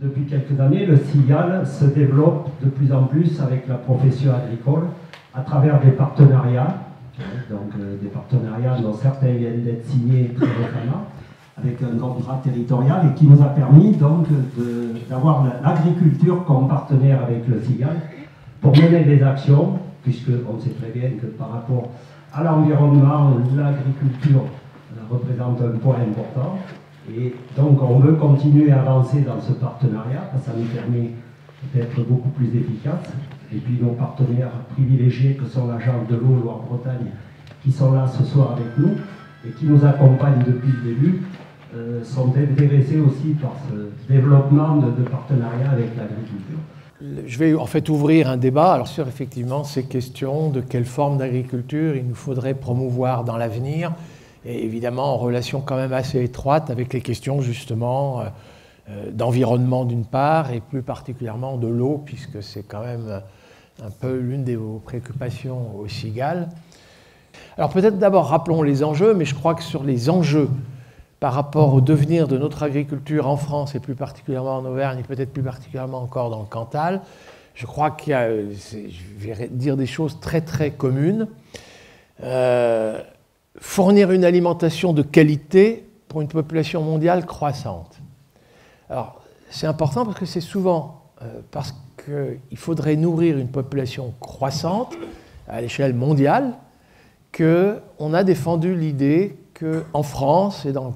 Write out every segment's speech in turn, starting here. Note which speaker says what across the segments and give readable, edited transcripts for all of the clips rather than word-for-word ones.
Speaker 1: Depuis quelques années, le cigale se développe de plus en plus avec la profession agricole à travers des partenariats, donc des partenariats dont certains viennent d'être signés très récemment, avec un contrat territorial et qui nous a permis donc d'avoir l'agriculture comme partenaire avec le cigale pour mener des actions, puisqu'on sait très bien que par rapport à l'environnement, l'agriculture représente un point important. Et donc on veut continuer à avancer dans ce partenariat, parce que ça nous permet d'être beaucoup plus efficaces. Et puis nos partenaires privilégiés, que sont l'Agence de l'eau Loire-Bretagne, qui sont là ce soir avec nous et qui nous accompagnent depuis le début, sont intéressés aussi par ce développement de partenariat avec l'agriculture.
Speaker 2: Je vais en fait ouvrir un débat alors sur effectivement ces questions de quelle forme d'agriculture il nous faudrait promouvoir dans l'avenir, et évidemment en relation quand même assez étroite avec les questions justement d'environnement d'une part, et plus particulièrement de l'eau, puisque c'est quand même un peu l'une de vos préoccupations au cigale. Alors peut-être d'abord rappelons les enjeux, mais je crois que sur les enjeux par rapport au devenir de notre agriculture en France, et plus particulièrement en Auvergne, et peut-être plus particulièrement encore dans le Cantal, je crois qu'il y a, je vais dire des choses très très communes. Fournir une alimentation de qualité pour une population mondiale croissante. Alors, c'est important parce que c'est souvent parce qu'il faudrait nourrir une population croissante à l'échelle mondiale qu'on a défendu l'idée qu'en France et dans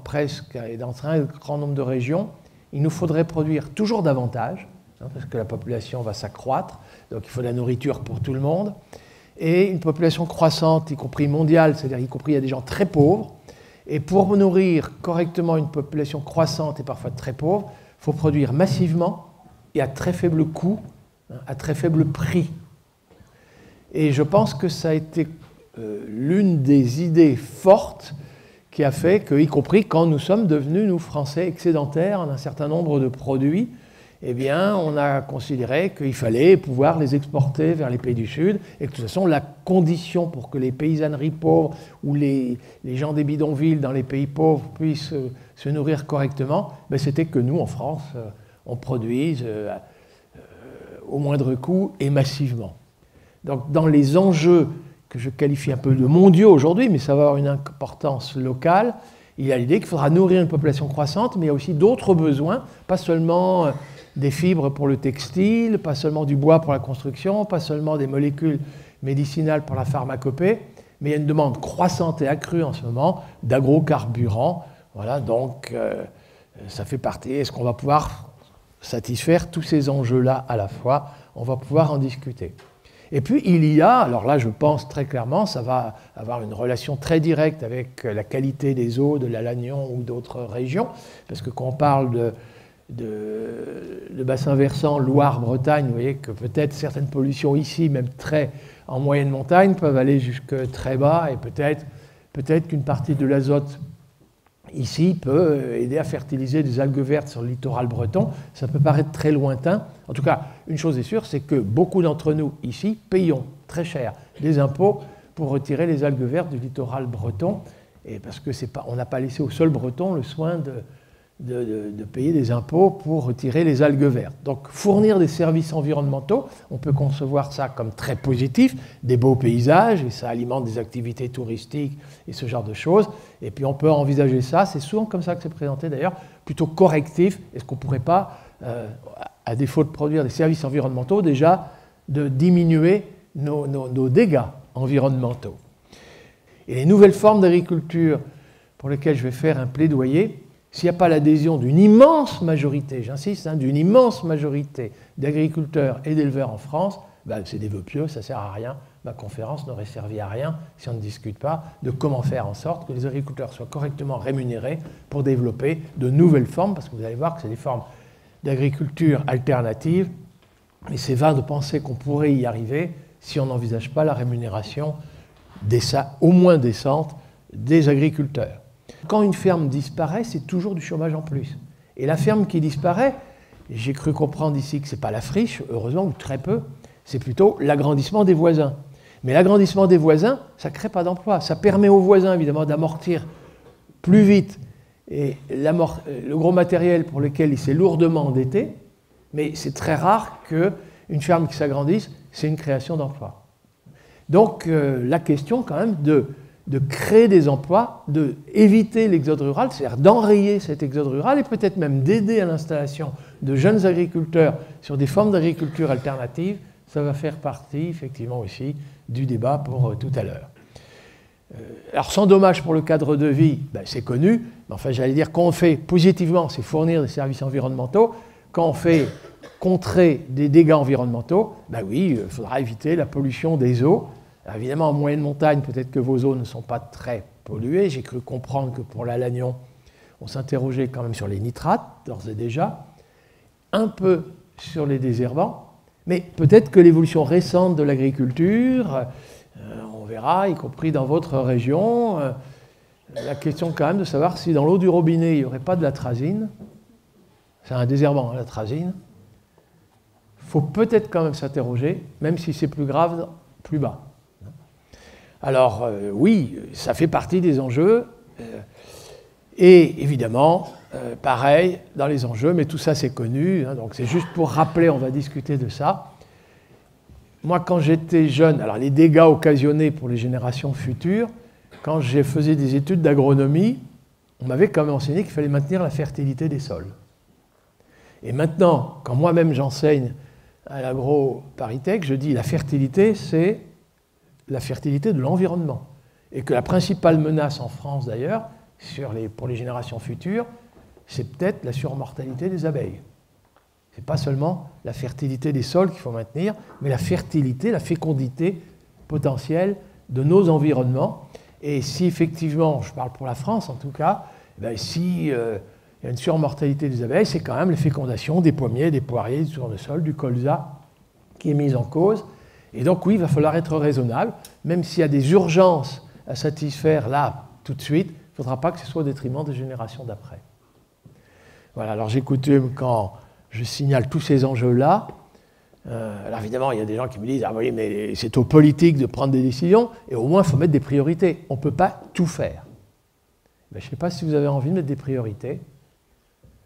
Speaker 2: un grand nombre de régions, il nous faudrait produire toujours davantage, parce que la population va s'accroître, donc il faut de la nourriture pour tout le monde. Et une population croissante, y compris mondiale, c'est-à-dire y compris il y a des gens très pauvres. Et pour nourrir correctement une population croissante et parfois très pauvre, il faut produire massivement et à très faible coût, à très faible prix. Et je pense que ça a été l'une des idées fortes qui a fait que, y compris quand nous sommes devenus, nous Français, excédentaires en un certain nombre de produits, eh bien, on a considéré qu'il fallait pouvoir les exporter vers les pays du Sud et que de toute façon, la condition pour que les paysanneries pauvres ou les gens des bidonvilles dans les pays pauvres puissent se nourrir correctement, ben, c'était que nous, en France, on produise au moindre coût et massivement. Donc, dans les enjeux que je qualifie un peu de mondiaux aujourd'hui, mais ça va avoir une importance locale, il y a l'idée qu'il faudra nourrir une population croissante, mais il y a aussi d'autres besoins, pas seulement des fibres pour le textile, pas seulement du bois pour la construction, pas seulement des molécules médicinales pour la pharmacopée, mais il y a une demande croissante et accrue en ce moment d'agrocarburants. Voilà, donc ça fait partie. Est-ce qu'on va pouvoir satisfaire tous ces enjeux-là à la fois? On va pouvoir en discuter. Et puis il y a, alors là je pense très clairement, ça va avoir une relation très directe avec la qualité des eaux de la Lannion ou d'autres régions, parce que quand on parle de bassin versant Loire-Bretagne, vous voyez que peut-être certaines pollutions ici, même très en moyenne montagne, peuvent aller jusque très bas, et peut-être qu'une partie de l'azote ici peut aider à fertiliser des algues vertes sur le littoral breton. Ça peut paraître très lointain. En tout cas, une chose est sûre, c'est que beaucoup d'entre nous ici payons très cher des impôts pour retirer les algues vertes du littoral breton, et parce que on n'a pas laissé au sol breton le soin de payer des impôts pour retirer les algues vertes. Donc fournir des services environnementaux, on peut concevoir ça comme très positif, des beaux paysages, et ça alimente des activités touristiques et ce genre de choses. Et puis on peut envisager ça, c'est souvent comme ça que c'est présenté d'ailleurs, plutôt correctif. Est-ce qu'on ne pourrait pas, à défaut de produire des services environnementaux, déjà de diminuer nos dégâts environnementaux? Et les nouvelles formes d'agriculture pour lesquelles je vais faire un plaidoyer, s'il n'y a pas l'adhésion d'une immense majorité, j'insiste, d'une immense majorité d'agriculteurs et d'éleveurs en France, ben c'est des vœux pieux, ça ne sert à rien. Ma conférence n'aurait servi à rien si on ne discute pas de comment faire en sorte que les agriculteurs soient correctement rémunérés pour développer de nouvelles formes, parce que vous allez voir que c'est des formes d'agriculture alternative, et c'est vain de penser qu'on pourrait y arriver si on n'envisage pas la rémunération au moins décente des agriculteurs. Quand une ferme disparaît, c'est toujours du chômage en plus. Et la ferme qui disparaît, j'ai cru comprendre ici que ce n'est pas la friche, heureusement, ou très peu, c'est plutôt l'agrandissement des voisins. Mais l'agrandissement des voisins, ça ne crée pas d'emploi. Ça permet aux voisins, évidemment, d'amortir plus vite et le gros matériel pour lequel il s'est lourdement endetté, Mais c'est très rare qu'une ferme qui s'agrandisse, c'est une création d'emplois. Donc la question quand même de créer des emplois, d'éviter l'exode rural, c'est-à-dire d'enrayer cet exode rural et peut-être même d'aider à l'installation de jeunes agriculteurs sur des formes d'agriculture alternatives, ça va faire partie effectivement aussi du débat pour tout à l'heure. Alors sans dommage pour le cadre de vie, ben, c'est connu, mais enfin j'allais dire qu'on fait positivement, c'est fournir des services environnementaux. Quand on fait contrer des dégâts environnementaux, ben oui, il faudra éviter la pollution des eaux. Alors évidemment, en moyenne montagne, peut-être que vos eaux ne sont pas très polluées. J'ai cru comprendre que pour la Lannion, on s'interrogeait quand même sur les nitrates, d'ores et déjà, un peu sur les désherbants, mais peut-être que l'évolution récente de l'agriculture, on verra, y compris dans votre région, la question quand même de savoir si dans l'eau du robinet, il n'y aurait pas de l'atrazine. C'est un désherbant, hein, l'atrazine. Il faut peut-être quand même s'interroger, même si c'est plus grave, plus bas. Alors oui, ça fait partie des enjeux. Et évidemment, pareil, dans les enjeux, mais tout ça c'est connu, hein, donc c'est juste pour rappeler, on va discuter de ça. Moi, quand j'étais jeune, alors les dégâts occasionnés pour les générations futures, quand je faisais des études d'agronomie, on m'avait quand même enseigné qu'il fallait maintenir la fertilité des sols. Et maintenant, quand moi-même j'enseigne à l'agro-ParisTech, je dis la fertilité, c'est la fertilité de l'environnement. Et que la principale menace en France, d'ailleurs, pour les générations futures, c'est peut-être la surmortalité des abeilles. Ce n'est pas seulement la fertilité des sols qu'il faut maintenir, mais la fertilité, la fécondité potentielle de nos environnements. Et si effectivement, je parle pour la France en tout cas, ben si il y a une surmortalité des abeilles, c'est quand même la fécondation des pommiers, des poiriers, du tournesol, du colza qui est mise en cause. Et donc oui, il va falloir être raisonnable, même s'il y a des urgences à satisfaire là, tout de suite, il ne faudra pas que ce soit au détriment des générations d'après. Voilà, alors j'ai coutume, quand je signale tous ces enjeux-là, alors évidemment, il y a des gens qui me disent « Ah oui, mais c'est aux politiques de prendre des décisions, et au moins, il faut mettre des priorités. On ne peut pas tout faire. » Ben, je ne sais pas si vous avez envie de mettre des priorités.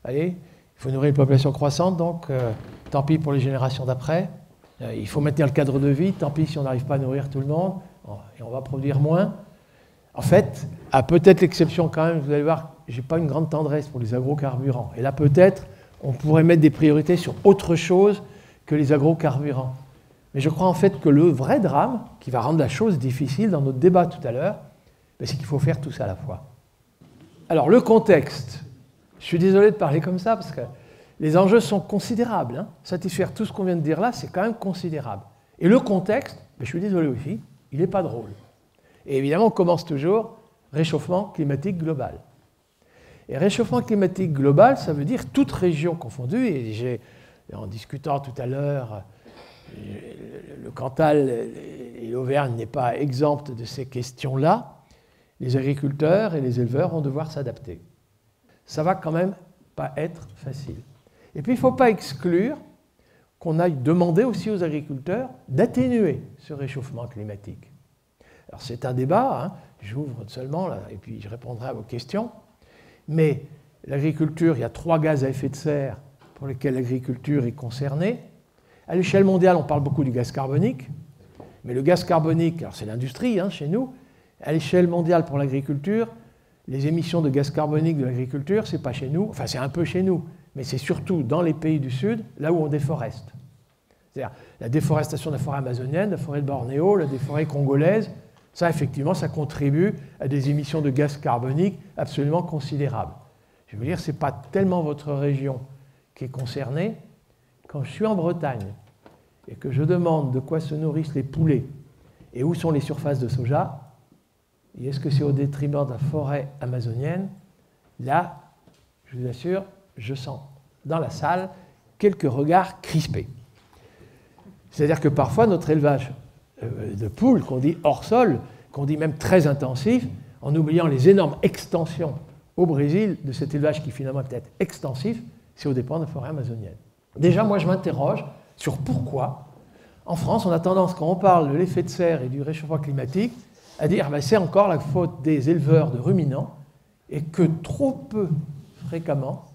Speaker 2: Allez, il faut nourrir une population croissante, donc tant pis pour les générations d'après. Il faut maintenir le cadre de vie, tant pis si on n'arrive pas à nourrir tout le monde, et on va produire moins. En fait, à peut-être l'exception quand même, vous allez voir, je n'ai pas une grande tendresse pour les agrocarburants. Et là, peut-être, on pourrait mettre des priorités sur autre chose que les agrocarburants. Mais je crois en fait que le vrai drame, qui va rendre la chose difficile dans notre débat tout à l'heure, c'est qu'il faut faire tout ça à la fois. Alors, le contexte, je suis désolé de parler comme ça, parce que les enjeux sont considérables. Hein. Satisfaire tout ce qu'on vient de dire là, c'est quand même considérable. Et le contexte, je suis désolé aussi, il n'est pas drôle. Et évidemment, on commence toujours réchauffement climatique global. Et réchauffement climatique global, ça veut dire toute région confondue. Et en discutant tout à l'heure, le Cantal et l'Auvergne n'est pas exempt de ces questions-là. Les agriculteurs et les éleveurs vont devoir s'adapter. Ça va quand même pas être facile. Et puis, il ne faut pas exclure qu'on aille demander aussi aux agriculteurs d'atténuer ce réchauffement climatique. Alors, c'est un débat, hein, j'ouvre seulement, là, et puis je répondrai à vos questions. Mais l'agriculture, il y a 3 gaz à effet de serre pour lesquels l'agriculture est concernée. À l'échelle mondiale, on parle beaucoup du gaz carbonique, mais le gaz carbonique, alors c'est l'industrie hein, chez nous, à l'échelle mondiale pour l'agriculture, les émissions de gaz carbonique de l'agriculture, ce n'est pas chez nous, enfin c'est un peu chez nous, mais c'est surtout dans les pays du Sud, là où on déforeste. C'est-à-dire la déforestation de la forêt amazonienne, la forêt de Bornéo, la forêt congolaise, ça effectivement, ça contribue à des émissions de gaz carbonique absolument considérables. Je veux dire, ce n'est pas tellement votre région qui est concernée. Quand je suis en Bretagne et que je demande de quoi se nourrissent les poulets et où sont les surfaces de soja, et est-ce que c'est au détriment de la forêt amazonienne? Là, je vous assure, je sens dans la salle quelques regards crispés. C'est-à-dire que parfois, notre élevage de poules, qu'on dit hors sol, qu'on dit même très intensif, en oubliant les énormes extensions au Brésil de cet élevage qui finalement peut être extensif, c'est au dépend de la forêt amazonienne. Déjà, moi, je m'interroge sur pourquoi, en France, on a tendance, quand on parle de l'effet de serre et du réchauffement climatique, à dire que c'est encore la faute des éleveurs de ruminants et que trop peu fréquemment,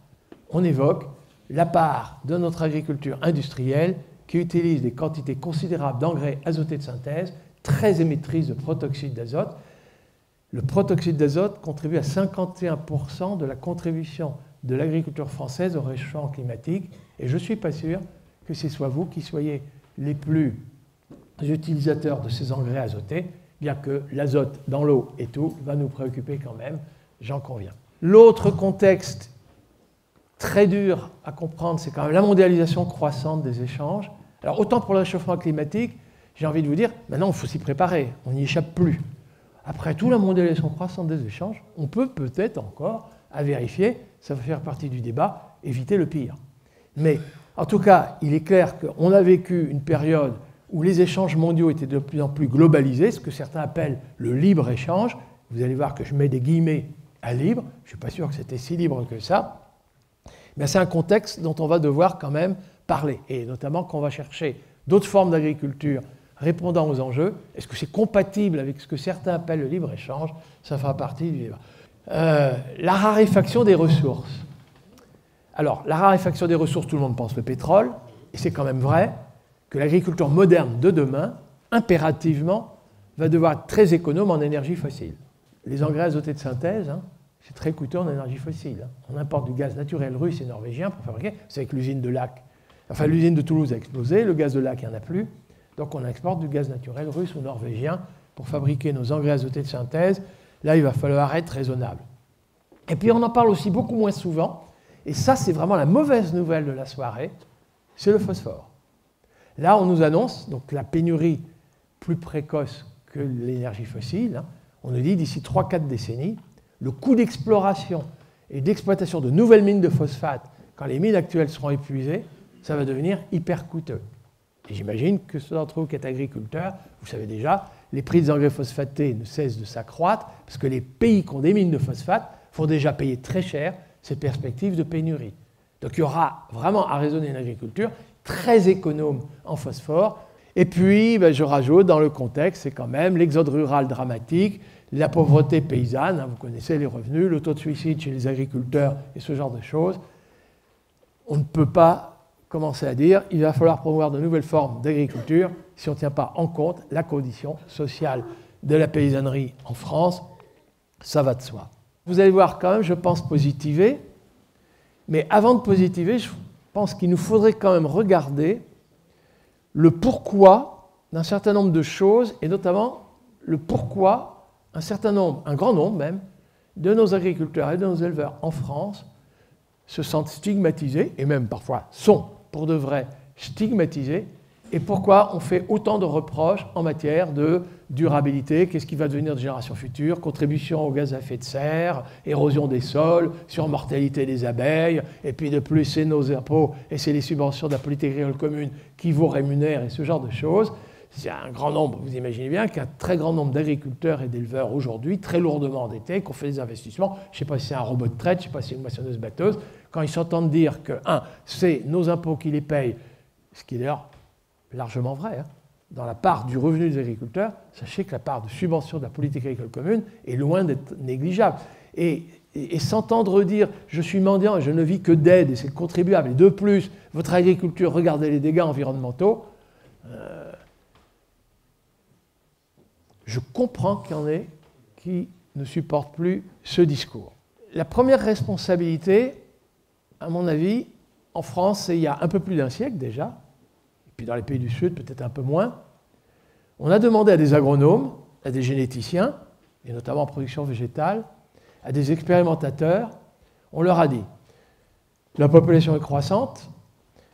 Speaker 2: on évoque la part de notre agriculture industrielle qui utilise des quantités considérables d'engrais azotés de synthèse, très émettrices de protoxyde d'azote. Le protoxyde d'azote contribue à 51% de la contribution de l'agriculture française au réchauffement climatique, et je ne suis pas sûr que ce soit vous qui soyez les plus utilisateurs de ces engrais azotés, bien que l'azote dans l'eau et tout va nous préoccuper quand même, j'en conviens. L'autre contexte très dur à comprendre, c'est quand même la mondialisation croissante des échanges. Alors autant pour le réchauffement climatique, j'ai envie de vous dire, maintenant il faut s'y préparer, on n'y échappe plus. Après tout, la mondialisation croissante des échanges, on peut peut-être encore, à vérifier, ça va faire partie du débat, éviter le pire. Mais en tout cas, il est clair qu'on a vécu une période où les échanges mondiaux étaient de plus en plus globalisés, ce que certains appellent le libre-échange. Vous allez voir que je mets des guillemets à libre, je ne suis pas sûr que c'était si libre que ça. Mais c'est un contexte dont on va devoir quand même parler, et notamment quand on va chercher d'autres formes d'agriculture répondant aux enjeux. Est-ce que c'est compatible avec ce que certains appellent le libre-échange? Ça fera partie du débat. La raréfaction des ressources. Alors, la raréfaction des ressources, tout le monde pense le pétrole, et c'est quand même vrai que l'agriculture moderne de demain, impérativement, va devoir être très économe en énergie fossile. Les engrais azotés de synthèse, c'est très coûteux en énergie fossile. On importe du gaz naturel russe et norvégien pour fabriquer. C'est avec l'usine de Lac. Enfin, l'usine de Toulouse a explosé, le gaz de Lac, il n'y en a plus. Donc on exporte du gaz naturel russe ou norvégien pour fabriquer nos engrais azotés de synthèse. Là, il va falloir être raisonnable. Et puis on en parle aussi beaucoup moins souvent, et ça c'est vraiment la mauvaise nouvelle de la soirée, c'est le phosphore. Là, on nous annonce donc la pénurie plus précoce que l'énergie fossile. On nous dit d'ici 3-4 décennies, le coût d'exploration et d'exploitation de nouvelles mines de phosphate, quand les mines actuelles seront épuisées, ça va devenir hyper coûteux. Et j'imagine que ceux d'entre vous qui êtes agriculteurs, vous savez déjà, les prix des engrais phosphatés ne cessent de s'accroître parce que les pays qui ont des mines de phosphate font déjà payer très cher ces perspectives de pénurie. Donc il y aura vraiment à raisonner une agriculture très économe en phosphore. Et puis, je rajoute dans le contexte, c'est quand même l'exode rural dramatique, la pauvreté paysanne, vous connaissez les revenus, le taux de suicide chez les agriculteurs et ce genre de choses. On ne peut pas commencer à dire il va falloir promouvoir de nouvelles formes d'agriculture si on ne tient pas en compte la condition sociale de la paysannerie en France. Ça va de soi. Vous allez voir quand même, je pense, positiver. Mais avant de positiver, je pense qu'il nous faudrait quand même regarder le pourquoi d'un certain nombre de choses, et notamment le pourquoi un grand nombre même, de nos agriculteurs et de nos éleveurs en France se sentent stigmatisés, et même parfois sont pour de vrai stigmatisés, et pourquoi on fait autant de reproches en matière de durabilité, qu'est-ce qui va devenir de générations futures, contribution aux gaz à effet de serre, érosion des sols, surmortalité des abeilles, et puis de plus c'est nos impôts et c'est les subventions de la politique agricole commune qui vous rémunèrent et ce genre de choses. C'est un grand nombre, vous imaginez bien qu'un très grand nombre d'agriculteurs et d'éleveurs aujourd'hui, très lourdement endettés, qui ont fait des investissements, je ne sais pas si c'est un robot de traite, je ne sais pas si c'est une moissonneuse-batteuse, quand ils s'entendent dire que, c'est nos impôts qui les payent, ce qui est d'ailleurs largement vrai, dans la part du revenu des agriculteurs, sachez que la part de subvention de la politique agricole commune est loin d'être négligeable. Et s'entendre dire « je suis mendiant et je ne vis que d'aide et c'est contribuable » et de plus, votre agriculture, regardez les dégâts environnementaux, je comprends qu'il y en ait qui ne supportent plus ce discours. La première responsabilité, à mon avis, en France, c'est il y a un peu plus d'un siècle déjà, et puis dans les pays du Sud, peut-être un peu moins, on a demandé à des agronomes, à des généticiens, et notamment en production végétale, à des expérimentateurs, on leur a dit la population est croissante,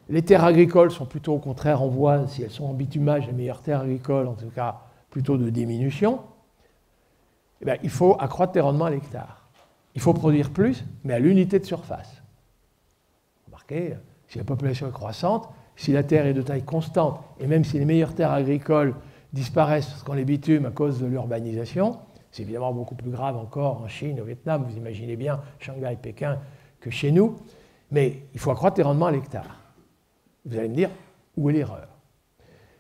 Speaker 2: les terres agricoles sont plutôt au contraire en voie, si elles sont en bitumage, les meilleures terres agricoles, en tout cas plutôt de diminution, il faut accroître les rendements à l'hectare. Il faut produire plus, mais à l'unité de surface. Remarquez, si la population est croissante, si la terre est de taille constante, et même si les meilleures terres agricoles disparaissent parce qu'on les bitume à cause de l'urbanisation, c'est évidemment beaucoup plus grave encore en Chine, au Vietnam, vous imaginez bien, Shanghai, Pékin, que chez nous, mais il faut accroître les rendements à l'hectare. Vous allez me dire, où est l'erreur?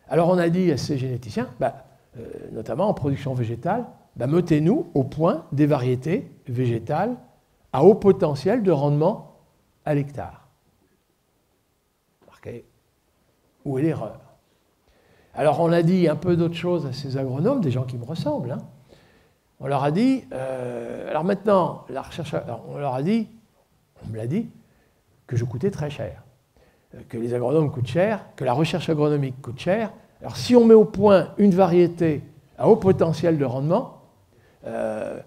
Speaker 2: Alors on a dit à ces généticiens, notamment en production végétale, mettez-nous au point des variétés végétales à haut potentiel de rendement à l'hectare. Où est l'erreur? Alors on a dit un peu d'autres choses à ces agronomes, des gens qui me ressemblent. Hein. On leur a dit, alors maintenant, la recherche, on leur a dit, on me l'a dit, que je coûtais très cher, que les agronomes coûtent cher, que la recherche agronomique coûte cher. Alors si on met au point une variété à haut potentiel de rendement, il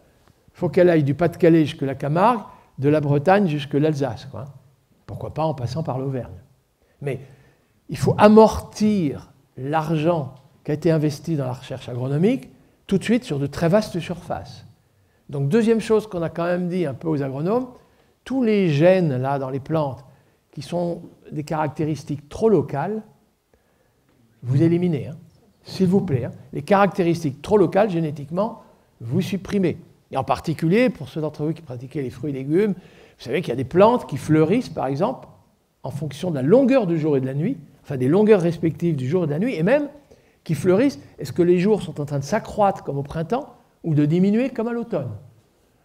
Speaker 2: faut qu'elle aille du Pas-de-Calais jusqu'à la Camargue, de la Bretagne jusqu'à l'Alsace. Pourquoi pas en passant par l'Auvergne. Mais il faut amortir l'argent qui a été investi dans la recherche agronomique tout de suite sur de très vastes surfaces. Donc deuxième chose qu'on a quand même dit un peu aux agronomes, tous les gènes là dans les plantes qui sont des caractéristiques trop locales, vous éliminez, hein, s'il vous plaît. Hein. Les caractéristiques trop locales génétiquement, vous supprimez. Et en particulier, pour ceux d'entre vous qui pratiquaient les fruits et légumes, vous savez qu'il y a des plantes qui fleurissent, par exemple, en fonction de la longueur du jour et de la nuit, enfin des longueurs respectives du jour et de la nuit, et même qui fleurissent, est-ce que les jours sont en train de s'accroître comme au printemps ou de diminuer comme à l'automne?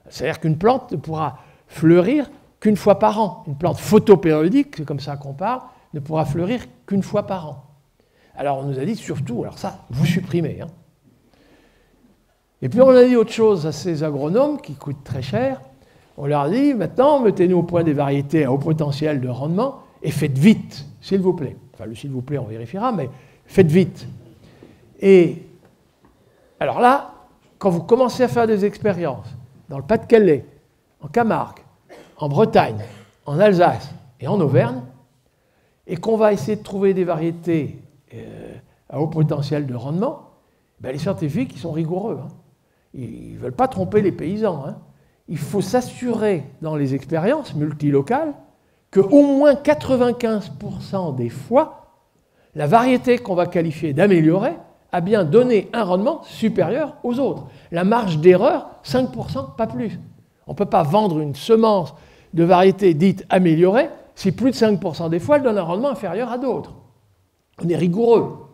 Speaker 2: C'est-à-dire qu'une plante ne pourra fleurir qu'une fois par an. Une plante photopériodique, c'est comme ça qu'on parle, ne pourra fleurir qu'une fois par an. Alors on nous a dit surtout, alors ça, vous supprimez. Hein. Et puis on a dit autre chose à ces agronomes qui coûtent très cher. On leur a dit, maintenant, mettez-nous au point des variétés à haut potentiel de rendement et faites vite, s'il vous plaît. Enfin, le s'il vous plaît, on vérifiera, mais faites vite. Et alors là, quand vous commencez à faire des expériences dans le Pas-de-Calais, en Camargue, en Bretagne, en Alsace et en Auvergne, et qu'on va essayer de trouver des variétés à haut potentiel de rendement, ben les scientifiques, ils sont rigoureux. Hein. Ils ne veulent pas tromper les paysans. Hein. Il faut s'assurer dans les expériences multilocales qu'au moins 95% des fois, la variété qu'on va qualifier d'améliorer a bien donné un rendement supérieur aux autres. La marge d'erreur, 5%, pas plus. On ne peut pas vendre une semence de variété dite améliorée si plus de 5% des fois, elle donne un rendement inférieur à d'autres. On est rigoureux.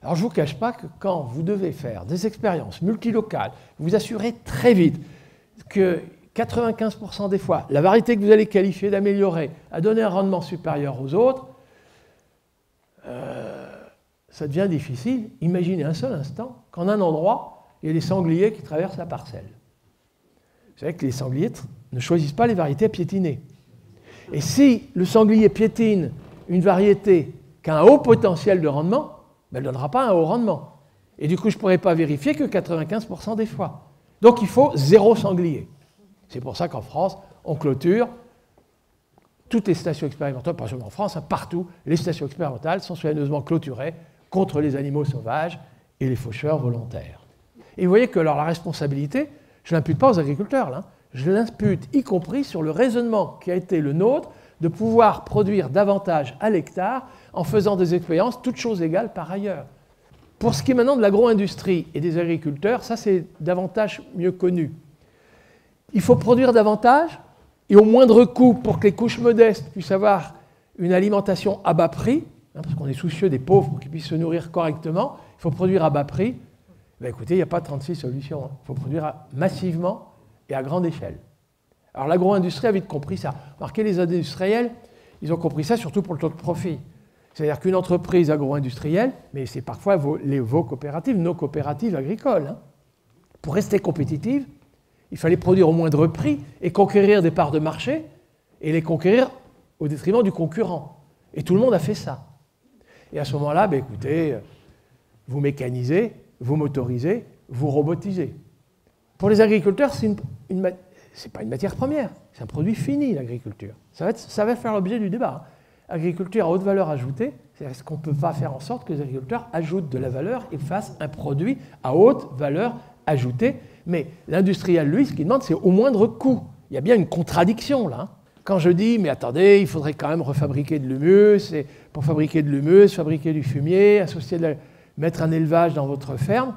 Speaker 2: Alors je ne vous cache pas que quand vous devez faire des expériences multilocales, vous assurez très vite que 95% des fois, la variété que vous allez qualifier d'améliorer a donné un rendement supérieur aux autres, ça devient difficile. Imaginez un seul instant qu'en un endroit, il y a des sangliers qui traversent la parcelle. Vous savez que les sangliers ne choisissent pas les variétés à piétiner. Et si le sanglier piétine une variété qui a un haut potentiel de rendement, ben, elle ne donnera pas un haut rendement. Et du coup, je ne pourrai pas vérifier que 95% des fois. Donc il faut 0 sanglier. C'est pour ça qu'en France, on clôture toutes les stations expérimentales, pas seulement en France, hein, partout, les stations expérimentales sont soigneusement clôturées contre les animaux sauvages et les faucheurs volontaires. Et vous voyez que alors, la responsabilité, je ne l'impute pas aux agriculteurs, là, je l'impute y compris sur le raisonnement qui a été le nôtre de pouvoir produire davantage à l'hectare en faisant des expériences, toutes choses égales par ailleurs. Pour ce qui est maintenant de l'agro-industrie et des agriculteurs, ça c'est davantage mieux connu. Il faut produire davantage et au moindre coût pour que les couches modestes puissent avoir une alimentation à bas prix, hein, parce qu'on est soucieux des pauvres pour qu'ils puissent se nourrir correctement, il faut produire à bas prix. Ben écoutez, il n'y a pas 36 solutions. Hein. Il faut produire massivement et à grande échelle. Alors l'agro-industrie a vite compris ça. Remarquez, les industriels, ils ont compris ça surtout pour le taux de profit. C'est-à-dire qu'une entreprise agro-industrielle, mais c'est parfois vos coopératives, nos coopératives agricoles, hein, pour rester compétitives, il fallait produire au moindre prix et conquérir des parts de marché et les conquérir au détriment du concurrent. Et tout le monde a fait ça. Et à ce moment-là, ben écoutez, vous mécanisez, vous motorisez, vous robotisez. Pour les agriculteurs, c'est pas une matière première, c'est un produit fini, l'agriculture. Ça va faire l'objet du débat. Agriculture à haute valeur ajoutée, c'est est-ce qu'on ne peut pas faire en sorte que les agriculteurs ajoutent de la valeur et fassent un produit à haute valeur ajoutée. Mais l'industriel, lui, ce qu'il demande, c'est au moindre coût. Il y a bien une contradiction là. Quand je dis, mais attendez, il faudrait quand même refabriquer de l'humus, et pour fabriquer de l'humus, fabriquer du fumier, mettre un élevage dans votre ferme,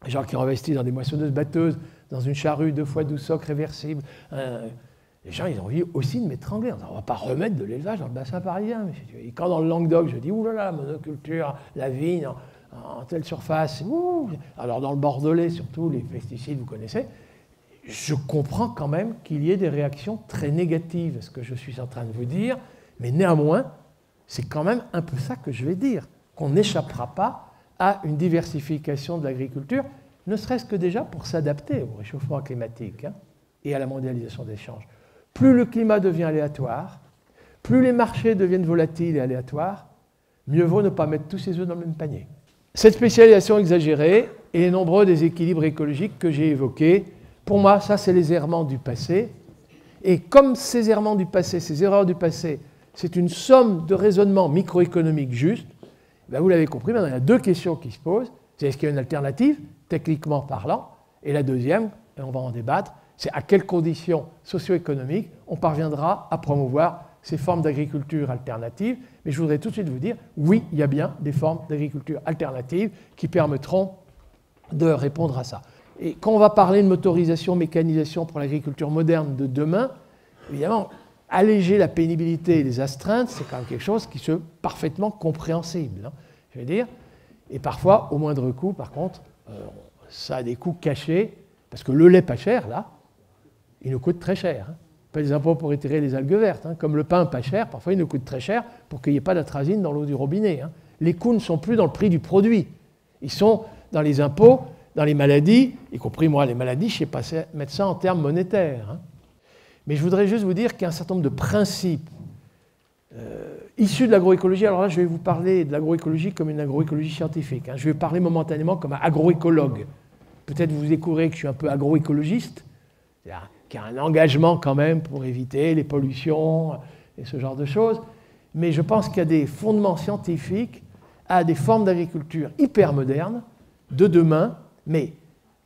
Speaker 2: les gens qui ont investi dans des moissonneuses-batteuses, dans une charrue 2 fois 12 socs réversible, les gens, ils ont envie aussi de m'étrangler. On ne va pas remettre de l'élevage dans le bassin parisien. Et quand dans le Languedoc, je dis, oulala, monoculture, la vigne, en telle surface, alors dans le Bordelais, surtout, les pesticides, vous connaissez, je comprends quand même qu'il y ait des réactions très négatives à ce que je suis en train de vous dire, mais néanmoins, c'est quand même un peu ça que je vais dire, qu'on n'échappera pas à une diversification de l'agriculture, ne serait-ce que déjà pour s'adapter au réchauffement climatique et à la mondialisation des échanges. Plus le climat devient aléatoire, plus les marchés deviennent volatiles et aléatoires, mieux vaut ne pas mettre tous ses œufs dans le même panier. Cette spécialisation exagérée et les nombreux déséquilibres écologiques que j'ai évoqués, pour moi, ça, c'est les errements du passé. Et comme ces errements du passé, ces erreurs du passé, c'est une somme de raisonnements microéconomiques justes, ben vous l'avez compris, maintenant, il y a deux questions qui se posent. C'est est-ce qu'il y a une alternative, techniquement parlant? Et la deuxième, et on va en débattre, c'est à quelles conditions socio-économiques on parviendra à promouvoir ces formes d'agriculture alternatives. Mais je voudrais tout de suite vous dire, oui, il y a bien des formes d'agriculture alternatives qui permettront de répondre à ça. Et quand on va parler de motorisation, mécanisation pour l'agriculture moderne de demain, évidemment, alléger la pénibilité et les astreintes, c'est quand même quelque chose qui est parfaitement compréhensible, je veux dire. Et parfois, au moindre coût, par contre, ça a des coûts cachés, parce que le lait pas cher, là, il nous coûte très cher. Pas des impôts pour étirer les algues vertes. Comme le pain pas cher, parfois il nous coûte très cher pour qu'il n'y ait pas d'atrazine dans l'eau du robinet. Les coûts ne sont plus dans le prix du produit. Ils sont dans les impôts, dans les maladies, y compris moi, les maladies, je ne sais pas mettre ça en termes monétaires. Mais je voudrais juste vous dire qu'il y a un certain nombre de principes issus de l'agroécologie. Alors là, je vais vous parler de l'agroécologie comme une agroécologie scientifique. Je vais parler momentanément comme un agroécologue. Peut-être vous découvrez que je suis un peu agroécologiste, c'est-à-dire qu'il y a un engagement quand même pour éviter les pollutions et ce genre de choses. Mais je pense qu'il y a des fondements scientifiques à des formes d'agriculture hyper modernes, de demain, mais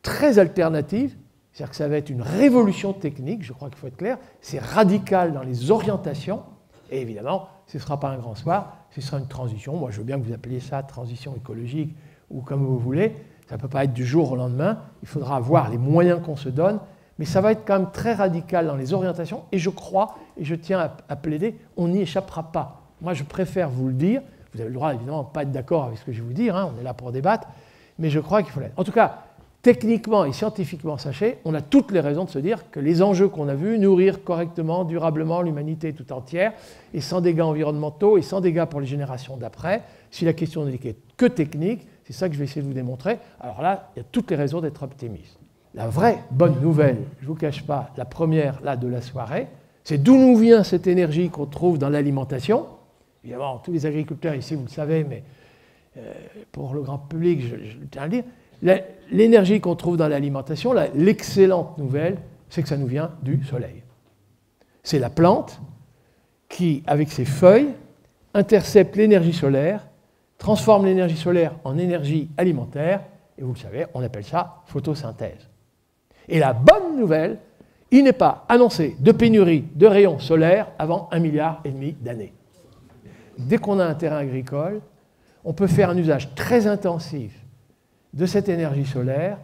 Speaker 2: très alternatives. C'est-à-dire que ça va être une révolution technique, je crois qu'il faut être clair. C'est radical dans les orientations. Et évidemment, ce ne sera pas un grand soir, ce sera une transition. Moi, je veux bien que vous appeliez ça transition écologique ou comme vous voulez. Ça ne peut pas être du jour au lendemain. Il faudra avoir les moyens qu'on se donne. Mais ça va être quand même très radical dans les orientations. Et je crois, et je tiens à plaider, on n'y échappera pas. Moi, je préfère vous le dire. Vous avez le droit, évidemment, de ne pas être d'accord avec ce que je vais vous dire. On est là pour débattre. Mais je crois qu'il faut l'être. En tout cas, techniquement et scientifiquement, sachez, on a toutes les raisons de se dire que les enjeux qu'on a vus, nourrir correctement, durablement l'humanité tout entière, et sans dégâts environnementaux, et sans dégâts pour les générations d'après, si la question n'est que technique, c'est ça que je vais essayer de vous démontrer. Alors là, il y a toutes les raisons d'être optimiste. La vraie bonne nouvelle, je ne vous cache pas, la première là, de la soirée, c'est d'où nous vient cette énergie qu'on trouve dans l'alimentation. Évidemment, tous les agriculteurs ici, vous le savez, mais pour le grand public, je tiens à le dire, l'énergie qu'on trouve dans l'alimentation, l'excellente nouvelle, c'est que ça nous vient du soleil. C'est la plante qui, avec ses feuilles, intercepte l'énergie solaire, transforme l'énergie solaire en énergie alimentaire, et vous le savez, on appelle ça photosynthèse. Et la bonne nouvelle, il n'est pas annoncé de pénurie de rayons solaires avant 1,5 milliard d'années. Dès qu'on a un terrain agricole, on peut faire un usage très intensif de cette énergie solaire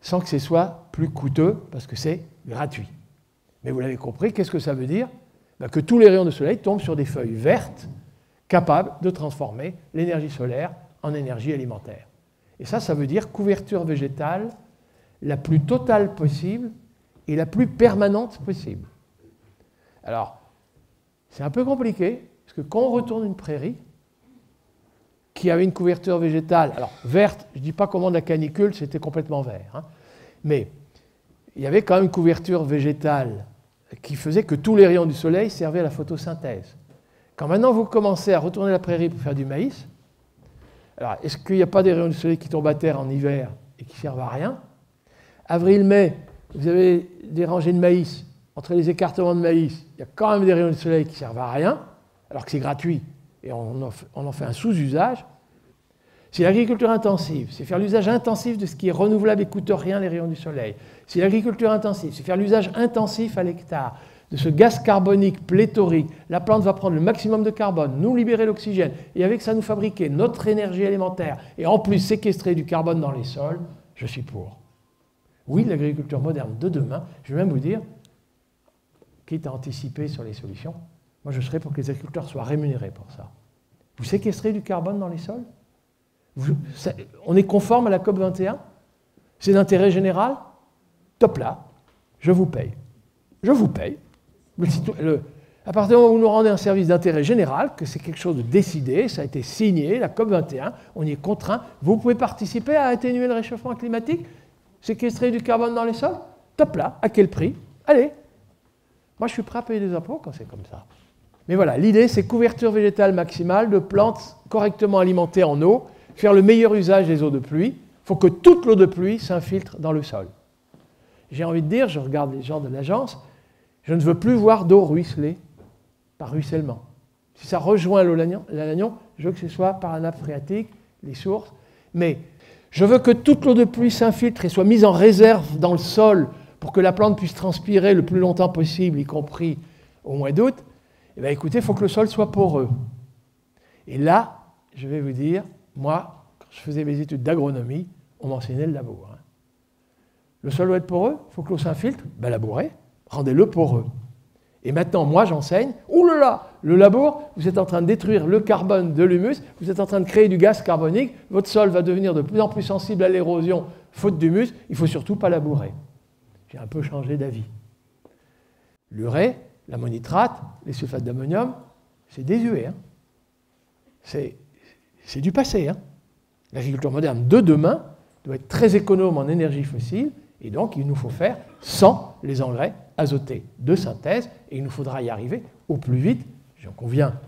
Speaker 2: sans que ce soit plus coûteux parce que c'est gratuit. Mais vous l'avez compris, qu'est-ce que ça veut dire? Que tous les rayons de soleil tombent sur des feuilles vertes capables de transformer l'énergie solaire en énergie alimentaire. Et ça veut dire couverture végétale la plus totale possible et la plus permanente possible. Alors, c'est un peu compliqué, parce que quand on retourne une prairie qui avait une couverture végétale, alors verte, je ne dis pas qu'au moment de la canicule, c'était complètement vert, mais il y avait quand même une couverture végétale qui faisait que tous les rayons du soleil servaient à la photosynthèse. Quand maintenant vous commencez à retourner la prairie pour faire du maïs, alors est-ce qu'il n'y a pas des rayons du soleil qui tombent à terre en hiver et qui ne servent à rien? Avril-mai, vous avez des rangées de maïs. Entre les écartements de maïs, il y a quand même des rayons du soleil qui ne servent à rien, alors que c'est gratuit et on en fait un sous-usage. Si l'agriculture intensive, c'est faire l'usage intensif de ce qui est renouvelable et ne coûte rien, les rayons du soleil. Si l'agriculture intensive, c'est faire l'usage intensif à l'hectare de ce gaz carbonique pléthorique, la plante va prendre le maximum de carbone, nous libérer l'oxygène, et avec ça nous fabriquer notre énergie alimentaire, et en plus séquestrer du carbone dans les sols, je suis pour. Oui, l'agriculture moderne de demain, je vais même vous dire, quitte à anticiper sur les solutions, moi je serais pour que les agriculteurs soient rémunérés pour ça. Vous séquestrez du carbone dans les sols? On est conforme à la COP 21? C'est d'intérêt général? Top là, je vous paye. Je vous paye. À partir du moment où vous nous rendez un service d'intérêt général, que c'est quelque chose de décidé, ça a été signé, la COP21, on y est contraint, vous pouvez participer à atténuer le réchauffement climatique, séquestrer du carbone dans les sols, top là, à quel prix? Allez. Moi, je suis prêt à payer des impôts quand c'est comme ça. Mais voilà, l'idée, c'est couverture végétale maximale de plantes correctement alimentées en eau, faire le meilleur usage des eaux de pluie. Il faut que toute l'eau de pluie s'infiltre dans le sol. J'ai envie de dire, je regarde les gens de l'agence, je ne veux plus voir d'eau ruisseler par ruissellement. Si ça rejoint l'Alagnon, je veux que ce soit par la nappe phréatique, les sources. Mais je veux que toute l'eau de pluie s'infiltre et soit mise en réserve dans le sol pour que la plante puisse transpirer le plus longtemps possible, y compris au mois d'août. Eh bien, écoutez, il faut que le sol soit poreux. Et là, je vais vous dire, moi, quand je faisais mes études d'agronomie, on m'enseignait le labour. Hein. Le sol doit être poreux, il faut que l'eau s'infiltre, ben labourez, rendez-le poreux. Et maintenant, moi, j'enseigne, ouh là là, le labour, vous êtes en train de détruire le carbone de l'humus, vous êtes en train de créer du gaz carbonique, votre sol va devenir de plus en plus sensible à l'érosion, faute d'humus, il ne faut surtout pas labourer. J'ai un peu changé d'avis. L'urée, l'ammonitrate, les sulfates d'ammonium, c'est désuet. Hein. C'est du passé. Hein. L'agriculture moderne de demain doit être très économe en énergie fossile, et donc il nous faut faire sans les engrais azotés de synthèse, et il nous faudra y arriver au plus vite. J'en conviens,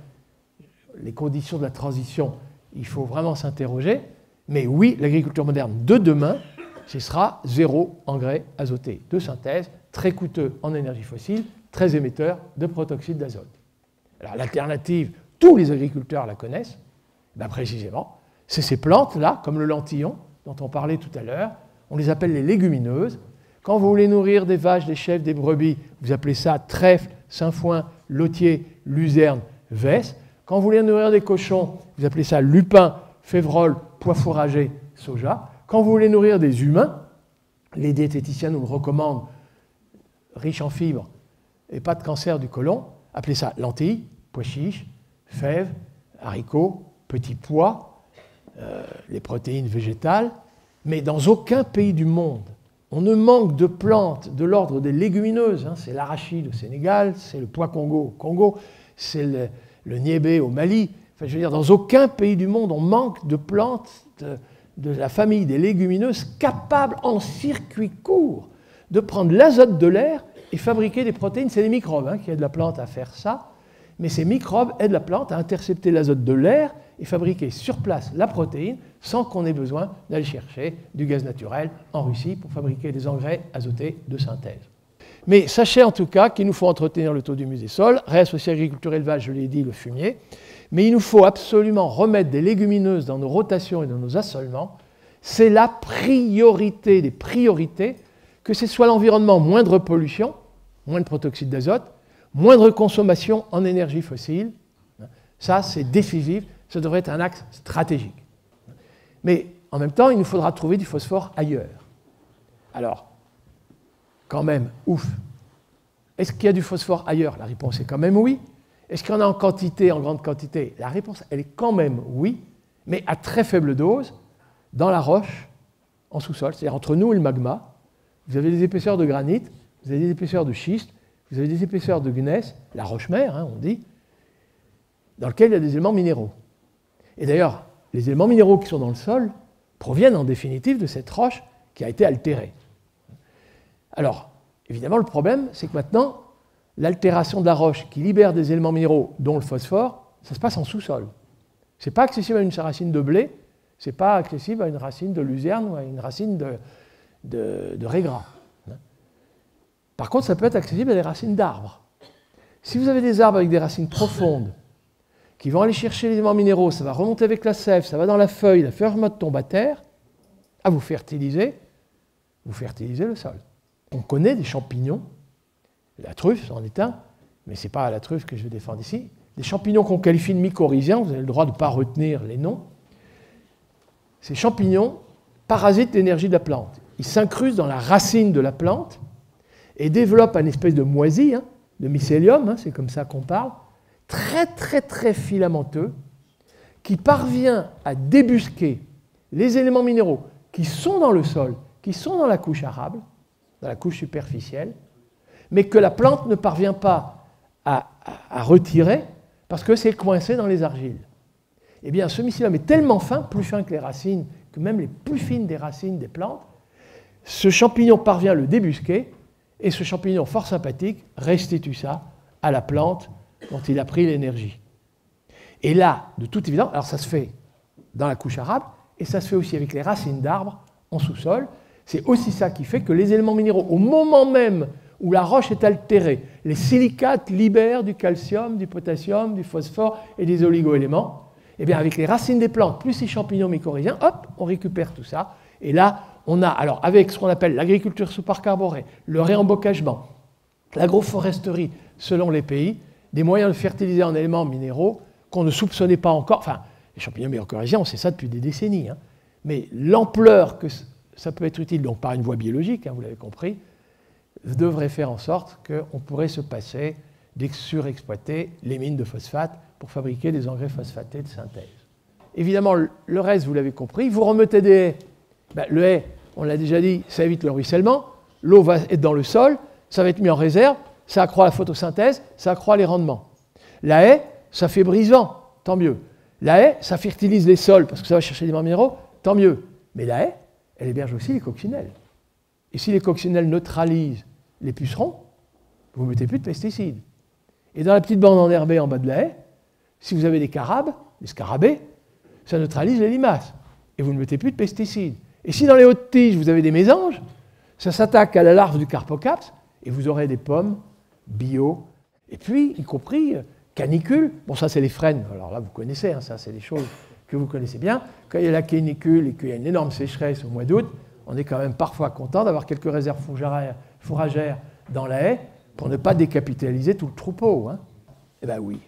Speaker 2: les conditions de la transition, il faut vraiment s'interroger, mais oui, l'agriculture moderne de demain, ce sera zéro engrais azoté de synthèse, très coûteux en énergie fossile, très émetteur de protoxyde d'azote. Alors l'alternative, tous les agriculteurs la connaissent, ben précisément, c'est ces plantes-là, comme le lentillon, dont on parlait tout à l'heure, on les appelle les légumineuses. Quand vous voulez nourrir des vaches, des chèvres, des brebis, vous appelez ça trèfle, sainfoin, lotier, luzerne, vesse. Quand vous voulez nourrir des cochons, vous appelez ça lupin, févrole, pois fourragé, soja. Quand vous voulez nourrir des humains, les diététiciens nous le recommandent, riches en fibres et pas de cancer du côlon, appelez ça lentilles, pois chiches, fèves, haricots, petits pois, les protéines végétales. Mais dans aucun pays du monde, on ne manque de plantes de l'ordre des légumineuses. Hein. C'est l'arachide au Sénégal, c'est le pois Congo au Congo, c'est le niébé au Mali. Enfin, je veux dire, dans aucun pays du monde, on manque de plantes de la famille des légumineuses capables, en circuit court, de prendre l'azote de l'air et fabriquer des protéines. C'est les microbes hein, qui aident la plante à faire ça, mais ces microbes aident la plante à intercepter l'azote de l'air et fabriquer sur place la protéine sans qu'on ait besoin d'aller chercher du gaz naturel en Russie pour fabriquer des engrais azotés de synthèse. Mais sachez en tout cas qu'il nous faut entretenir le taux d'humus des sols, réassocier agriculture et élevage, je l'ai dit, le fumier, mais il nous faut absolument remettre des légumineuses dans nos rotations et dans nos assolements. C'est la priorité des priorités, que ce soit l'environnement, moindre pollution, moins de protoxyde d'azote, moindre consommation en énergie fossile. Ça, c'est décisif, ça devrait être un axe stratégique. Mais en même temps, il nous faudra trouver du phosphore ailleurs. Alors, quand même, ouf. Est-ce qu'il y a du phosphore ailleurs? La réponse est quand même oui. Est-ce qu'il y en a en quantité, en grande quantité? La réponse, elle est quand même oui, mais à très faible dose, dans la roche, en sous-sol, c'est-à-dire entre nous et le magma. Vous avez des épaisseurs de granit, vous avez des épaisseurs de schiste, vous avez des épaisseurs de gneiss, la roche-mère, hein, on dit, dans lequel il y a des éléments minéraux. Et d'ailleurs, les éléments minéraux qui sont dans le sol proviennent en définitive de cette roche qui a été altérée. Alors, évidemment, le problème, c'est que maintenant, l'altération de la roche qui libère des éléments minéraux, dont le phosphore, ça se passe en sous-sol. Ce n'est pas accessible à une racine de blé, ce n'est pas accessible à une racine de luzerne ou à une racine de régras. Par contre, ça peut être accessible à des racines d'arbres. Si vous avez des arbres avec des racines profondes, qui vont aller chercher les éléments minéraux, ça va remonter avec la sève, ça va dans la feuille tombe à terre, vous fertilisez le sol. On connaît des champignons, la truffe en est un, mais ce n'est pas la truffe que je vais défendre ici, des champignons qu'on qualifie de mycorhiziens, vous avez le droit de ne pas retenir les noms. Ces champignons parasitent l'énergie de la plante. Ils s'incrustent dans la racine de la plante et développent une espèce de moisie, hein, de mycélium, hein, c'est comme ça qu'on parle, très très très filamenteux, qui parvient à débusquer les éléments minéraux qui sont dans le sol, qui sont dans la couche arable, dans la couche superficielle, mais que la plante ne parvient pas à à retirer parce que c'est coincé dans les argiles. Eh bien, ce mycélium est tellement fin, plus fin que les racines, que même les plus fines des racines des plantes, ce champignon parvient à le débusquer, et ce champignon fort sympathique restitue ça à la plante dont il a pris l'énergie. Et là, de toute évidence, alors ça se fait dans la couche arabe, et ça se fait aussi avec les racines d'arbres en sous-sol. C'est aussi ça qui fait que les éléments minéraux, au moment même où la roche est altérée, les silicates libèrent du calcium, du potassium, du phosphore et des oligo-éléments. Eh bien, avec les racines des plantes, plus les champignons mycorhiziens, hop, on récupère tout ça. Et là, on a, alors avec ce qu'on appelle l'agriculture sous parc arboré, le réembocagement, l'agroforesterie selon les pays, des moyens de fertiliser en éléments minéraux qu'on ne soupçonnait pas encore. Enfin, les champignons mycorhiziens, on sait ça depuis des décennies. Hein. Mais l'ampleur que ça peut être utile, donc par une voie biologique, hein, vous l'avez compris, devrait faire en sorte qu'on pourrait se passer surexploiter les mines de phosphate pour fabriquer des engrais phosphatés de synthèse. Évidemment, le reste, vous l'avez compris, vous remettez des haies. Ben, le haie, on l'a déjà dit, ça évite le ruissellement, l'eau va être dans le sol, ça va être mis en réserve, ça accroît la photosynthèse, ça accroît les rendements. La haie, ça fait brise-vent, tant mieux. La haie, ça fertilise les sols parce que ça va chercher des minéraux, tant mieux. Mais la haie, elle héberge aussi les coccinelles. Et si les coccinelles neutralisent les pucerons, vous ne mettez plus de pesticides. Et dans la petite bande enherbée en bas de la haie, si vous avez des carabes, des scarabées, ça neutralise les limaces. Et vous ne mettez plus de pesticides. Et si dans les hautes tiges, vous avez des mésanges, ça s'attaque à la larve du carpocaps, et vous aurez des pommes bio. Et puis, y compris, canicule. Bon, ça, c'est les frênes. Alors là, vous connaissez, hein, ça, c'est des choses que vous connaissez bien. Quand il y a la canicule et qu'il y a une énorme sécheresse au mois d'août, on est quand même parfois content d'avoir quelques réserves fourragères dans la haie pour ne pas décapitaliser tout le troupeau. Hein. Eh bien oui.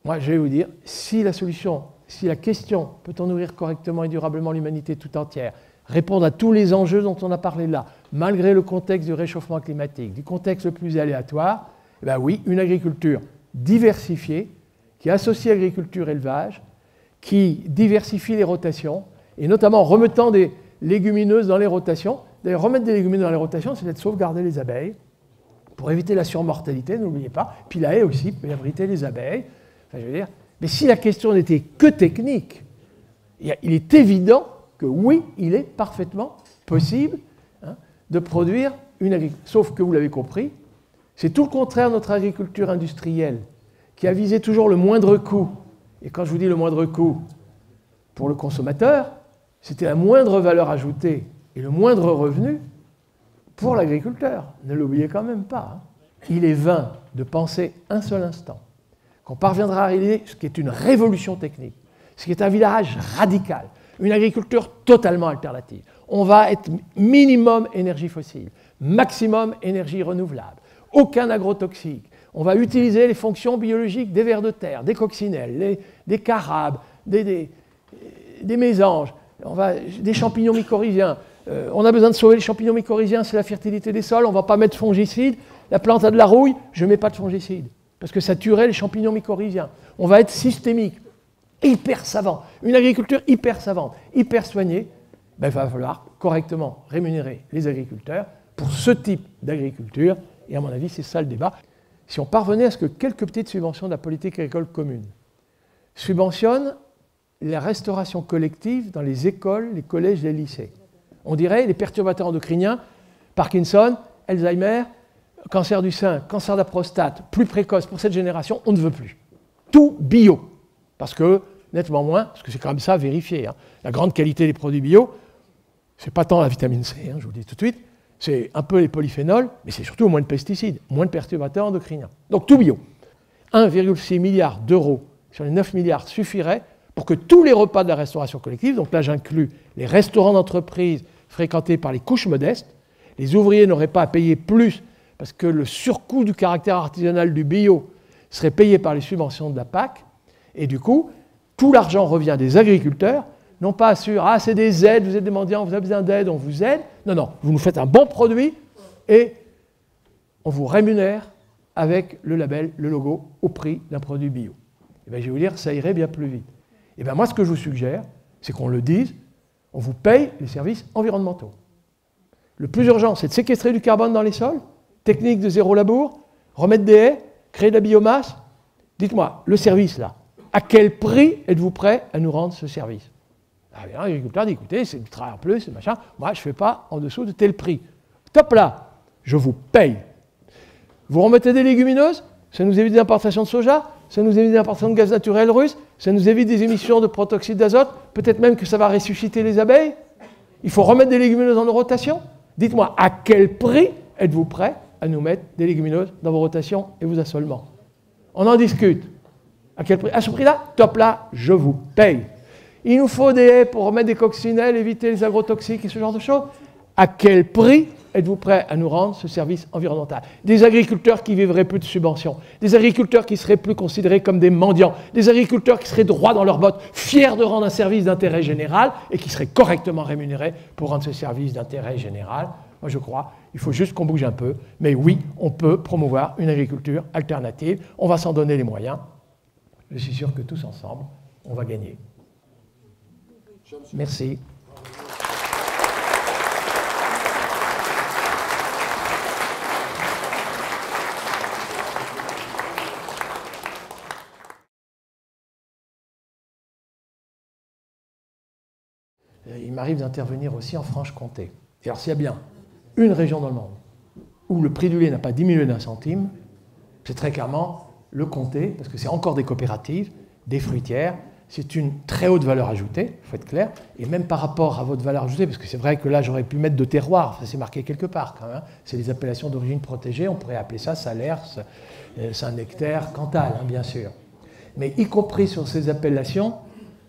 Speaker 2: Moi, je vais vous dire, si la question « peut-on nourrir correctement et durablement l'humanité tout entière ?» répondre à tous les enjeux dont on a parlé là, malgré le contexte du réchauffement climatique, du contexte le plus aléatoire, eh bien oui, une agriculture diversifiée, qui associe agriculture et élevage, qui diversifie les rotations, et notamment en remettant des légumineuses dans les rotations. D'ailleurs, remettre des légumineuses dans les rotations, c'est de sauvegarder les abeilles, pour éviter la surmortalité, n'oubliez pas. Puis la haie aussi peut abriter les abeilles. Enfin, je veux dire, mais si la question n'était que technique, il est évident que oui, il est parfaitement possible de produire une agriculture. Sauf que vous l'avez compris, c'est tout le contraire de notre agriculture industrielle, qui a visé toujours le moindre coût. Et quand je vous dis le moindre coût, pour le consommateur, c'était la moindre valeur ajoutée et le moindre revenu pour l'agriculteur. Ne l'oubliez quand même pas. Hein. Il est vain de penser un seul instant qu'on parviendra à réaliser ce qui est une révolution technique, ce qui est un virage radical, une agriculture totalement alternative. On va être minimum énergie fossile, maximum énergie renouvelable, aucun agrotoxique. On va utiliser les fonctions biologiques des vers de terre, des coccinelles, des carabes, des mésanges, des champignons mycorhiziens. On a besoin de sauver les champignons mycorhiziens, c'est la fertilité des sols, on ne va pas mettre de fongicides. La plante a de la rouille, je ne mets pas de fongicides, parce que ça tuerait les champignons mycorhiziens. On va être systémique, hyper savant, une agriculture hyper savante, hyper soignée. Ben, il va falloir correctement rémunérer les agriculteurs pour ce type d'agriculture, et à mon avis, c'est ça le débat. Si on parvenait à ce que quelques petites subventions de la politique agricole commune subventionnent la restauration collective dans les écoles, les collèges et les lycées, on dirait les perturbateurs endocriniens, Parkinson, Alzheimer, cancer du sein, cancer de la prostate, plus précoce pour cette génération, on ne veut plus. Tout bio. Parce que, nettement moins, parce que c'est quand même ça vérifié. Hein. La grande qualité des produits bio, c'est pas tant la vitamine C, hein, je vous le dis tout de suite, c'est un peu les polyphénols, mais c'est surtout moins de pesticides, moins de perturbateurs endocriniens. Donc tout bio. 1,6 milliard d'euros sur les 9 milliards suffirait pour que tous les repas de la restauration collective, donc là j'inclus les restaurants d'entreprise fréquentés par les couches modestes, les ouvriers n'auraient pas à payer plus parce que le surcoût du caractère artisanal du bio serait payé par les subventions de la PAC, et du coup, tout l'argent revient des agriculteurs, non pas sur « Ah, c'est des aides, vous êtes des mendiants, vous avez besoin d'aide, on vous aide ». Non, non, vous nous faites un bon produit et on vous rémunère avec le label, le logo, au prix d'un produit bio. Et bien, je vais vous dire, ça irait bien plus vite. Et bien, moi, ce que je vous suggère, c'est qu'on le dise, on vous paye les services environnementaux. Le plus urgent, c'est de séquestrer du carbone dans les sols, technique de zéro labour, remettre des haies, créer de la biomasse, Dites-moi, le service là, à quel prix êtes-vous prêt à nous rendre ce service? L'agriculteur dit, écoutez, c'est du travail en plus, c'est machin, moi je ne fais pas en dessous de tel prix. Top là, je vous paye. Vous remettez des légumineuses, ça nous évite des importations de soja, ça nous évite des importations de gaz naturel russe, ça nous évite des émissions de protoxyde d'azote, peut-être même que ça va ressusciter les abeilles. Il faut remettre des légumineuses en rotation. Dites-moi, à quel prix êtes-vous prêt à nous mettre des légumineuses dans vos rotations et vos assolements? On en discute. À quel prix? À ce prix-là, top là, je vous paye. Il nous faut des haies pour remettre des coccinelles, éviter les agrotoxiques et ce genre de choses. À quel prix êtes-vous prêt à nous rendre ce service environnemental? Des agriculteurs qui vivraient plus de subventions, des agriculteurs qui seraient plus considérés comme des mendiants, des agriculteurs qui seraient droits dans leurs bottes, fiers de rendre un service d'intérêt général et qui seraient correctement rémunérés pour rendre ce service d'intérêt général. Moi, je crois, il faut juste qu'on bouge un peu. Mais oui, on peut promouvoir une agriculture alternative. On va s'en donner les moyens. Je suis sûr que tous ensemble, on va gagner. Merci. Il m'arrive d'intervenir aussi en Franche-Comté. Et alors, s'il y a bien une région dans le monde où le prix du lait n'a pas diminué d'1 centime, c'est très clairement le Comté, parce que c'est encore des coopératives, des fruitières, c'est une très haute valeur ajoutée, il faut être clair, et même par rapport à votre valeur ajoutée, parce que c'est vrai que là, j'aurais pu mettre de terroir, ça c'est marqué quelque part quand même, hein. C'est les appellations d'origine protégée, on pourrait appeler ça Salers, Saint-Nectaire, Cantal, hein, bien sûr. Mais y compris sur ces appellations,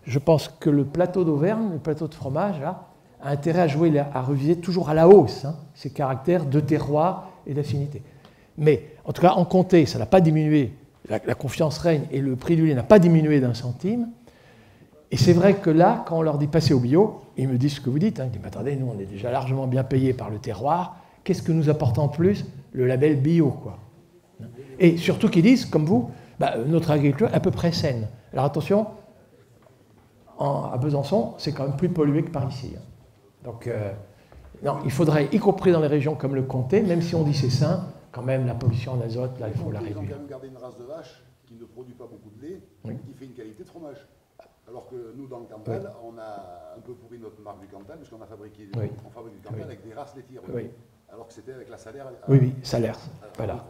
Speaker 2: je pense que le plateau d'Auvergne, le plateau de fromage, là, a intérêt à jouer, à reviser toujours à la hausse hein, ses caractères de terroir et d'affinité. Mais en tout cas, en Comté, ça n'a pas diminué, la confiance règne et le prix du lait n'a pas diminué d'1 centime. Et c'est vrai que là, quand on leur dit passer au bio, ils me disent ce que vous dites. Hein, ils disent, mais attendez, nous on est déjà largement bien payés par le terroir, qu'est-ce que nous apporte en plus le label bio quoi. Et surtout qu'ils disent, comme vous, notre agriculture est à peu près saine. Alors attention, à Besançon, c'est quand même plus pollué que par ici. Hein. Donc, non, il faudrait, y compris dans les régions comme le Comté, même si on dit c'est sain, quand même la pollution en azote, là, il faut la réduire.
Speaker 3: Ils ont quand même gardé une race de vache qui ne produit pas beaucoup de lait, oui. Qui fait une qualité de fromage. Alors que nous, dans le Cantal, oui. On a un peu pourri notre marque du Cantal, puisqu'on a fabriqué oui. On fabrique du Cantal oui. Avec des races laitières. Oui. Alors que c'était avec la Salers.
Speaker 2: Oui, Salers. Voilà.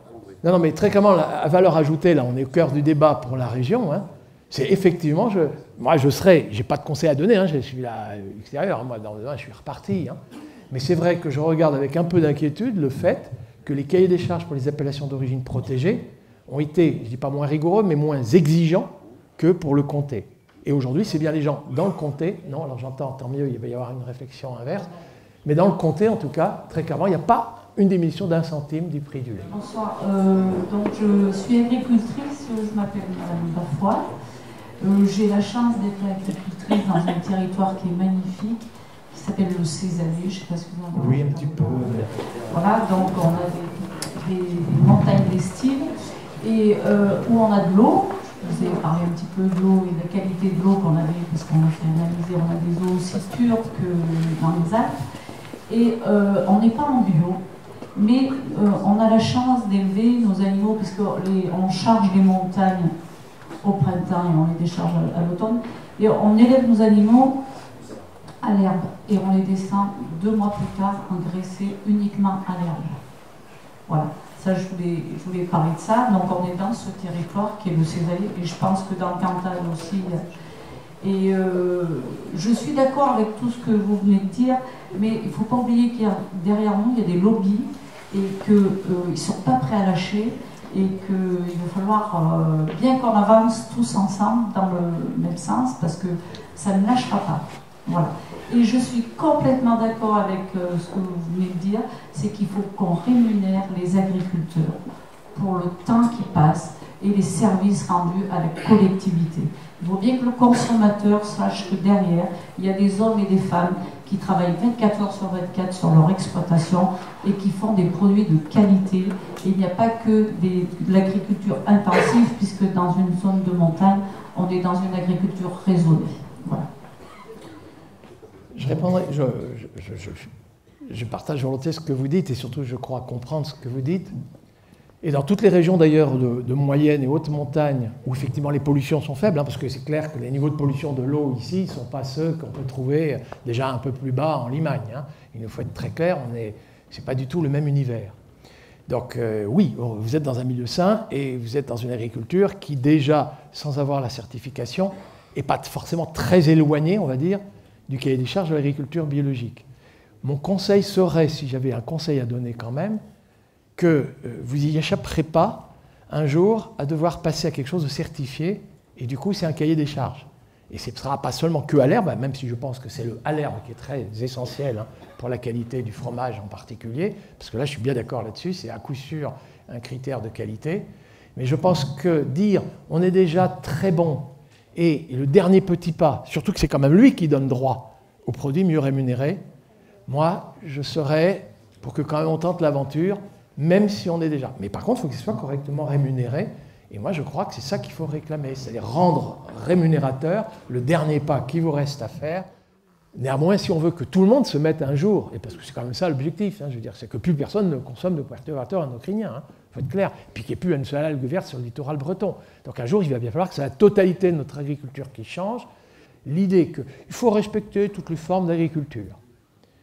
Speaker 2: Non, mais très clairement, la valeur ajoutée, là, on est au cœur du débat pour la région. Hein. C'est effectivement, moi je serais, j'ai pas de conseil à donner, hein, je suis là extérieur, moi dans le je suis reparti. Hein. Mais c'est vrai que je regarde avec un peu d'inquiétude le fait que les cahiers des charges pour les appellations d'origine protégée ont été, je ne dis pas moins rigoureux, mais moins exigeants que pour le Comté. Et aujourd'hui, c'est bien les gens dans le Comté, non, alors j'entends, tant mieux, il va y avoir une réflexion inverse, mais dans le Comté, en tout cas, très clairement, il n'y a pas une diminution d'1 centime du prix du lait.
Speaker 4: Bonsoir, donc je suis agricultrice, je m'appelle Madame Bafoy. J'ai la chance d'être agricultrice dans un territoire qui est magnifique, qui s'appelle le Cézanne, je ne sais pas si vous en avez.
Speaker 2: Oui, un petit peu.
Speaker 4: Voilà, donc on a des montagnes d'Estime et où on a de l'eau. Je vous ai parlé un petit peu de l'eau et de la qualité de l'eau qu'on avait, parce qu'on a fait analyser, on a des eaux aussi pures que dans les Alpes. Et on n'est pas en bio, mais on a la chance d'élever nos animaux, puisqu'on charge les montagnes au printemps et on les décharge à l'automne. Et on élève nos animaux à l'herbe et on les descend 2 mois plus tard engraissés uniquement à l'herbe. Voilà, ça je voulais parler de ça. Donc on est dans ce territoire qui est le Cézanne et je pense que dans le Cantal aussi. Et je suis d'accord avec tout ce que vous venez de dire, mais il ne faut pas oublier qu'il y a derrière nous, il y a des lobbies et qu'ils ne sont pas prêts à lâcher. Et qu'il va falloir bien qu'on avance tous ensemble dans le même sens, parce que ça ne lâchera pas. Voilà. Et je suis complètement d'accord avec ce que vous venez de dire, c'est qu'il faut qu'on rémunère les agriculteurs pour le temps qui passe et les services rendus à la collectivité. Il faut bien que le consommateur sache que derrière, il y a des hommes et des femmes qui travaillent 24 heures sur 24 sur leur exploitation et qui font des produits de qualité. Et il n'y a pas que de l'agriculture intensive, puisque dans une zone de montagne, on est dans une agriculture raisonnée. Voilà.
Speaker 2: Je répondrai, je partage volontiers ce que vous dites, et surtout je crois comprendre ce que vous dites. Et dans toutes les régions d'ailleurs de moyenne et haute montagne, où effectivement les pollutions sont faibles, parce que c'est clair que les niveaux de pollution de l'eau ici ne sont pas ceux qu'on peut trouver déjà un peu plus bas en Limagne. Il nous faut être très clair, ce n'est pas du tout le même univers. Donc oui, vous êtes dans un milieu sain et vous êtes dans une agriculture qui déjà, sans avoir la certification, n'est pas forcément très éloignée, on va dire, du cahier des charges de l'agriculture biologique. Mon conseil serait, si j'avais un conseil à donner quand même, que vous n'y échapperez pas un jour à devoir passer à quelque chose de certifié, et du coup c'est un cahier des charges. Et ce ne sera pas seulement que à l'herbe, même si je pense que c'est le à l'herbe qui est très essentiel pour la qualité du fromage en particulier, parce que là je suis bien d'accord là-dessus, c'est à coup sûr un critère de qualité. Mais je pense que dire on est déjà très bon, et le dernier petit pas, surtout que c'est quand même lui qui donne droit aux produits mieux rémunérés, moi je serais pour que quand même on tente l'aventure, même si on est déjà. Mais par contre, il faut qu'il soit correctement rémunéré. Et moi, je crois que c'est ça qu'il faut réclamer, c'est-à-dire rendre rémunérateur le dernier pas qui vous reste à faire. Néanmoins, si on veut que tout le monde se mette un jour, et parce que c'est quand même ça l'objectif, je veux dire, c'est que plus personne ne consomme de perturbateurs endocriniens, faut être clair, puis qu'il n'y ait plus une seule algue verte sur le littoral breton. Donc un jour, il va bien falloir que c'est la totalité de notre agriculture qui change. L'idée qu'il faut respecter toutes les formes d'agriculture.